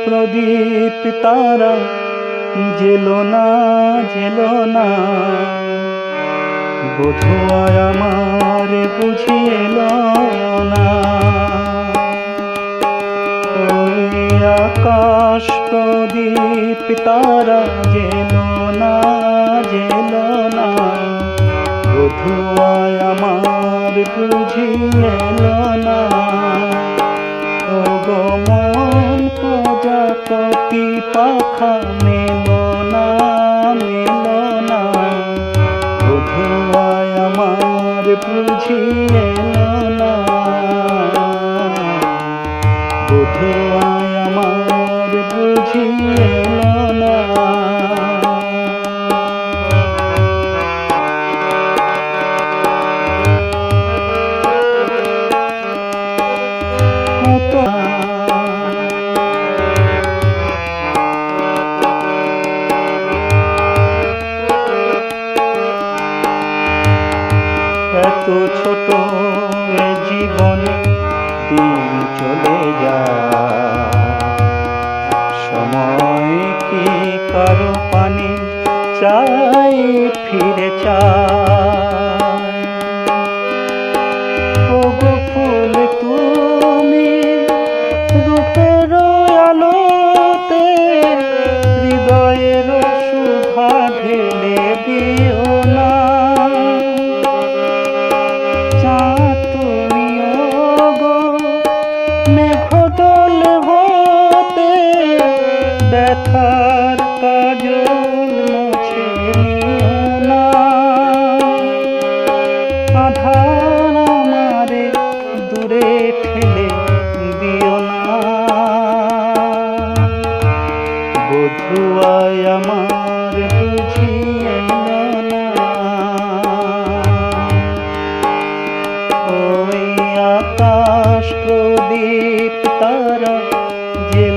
প্রদীপ তারা জেলো না জেলো না, বধুয়ায় আমার বুঝিল না। ওই আকাশ প্রদীপ তারা জেলো না জেলো না, বধুয়ায় আমার বুঝিল না। ও গো মন প্রজাপতি পাখা মেলো না মেলো না, বধুয়ায় আমার বুঝিল না, বধুয়ায় আমার বুঝিল না। এত ছোট এ জীবনে দিন চলে যায়, সময় কি কারো পানি চাই ফিরে চায়। ও গো ফুল তুমি রূপের আলোতে হৃদয়ের সুধা ঢেলে দিও না। তুমি গো মেঘদল হতে ব্যথার কাজল মুছে নিও না। আধার আমারে দূরে ঠেলে দিও না, বধুয়ায় আমার বুঝিল না। ওই আকাশ প্রদীপ তারা জেলো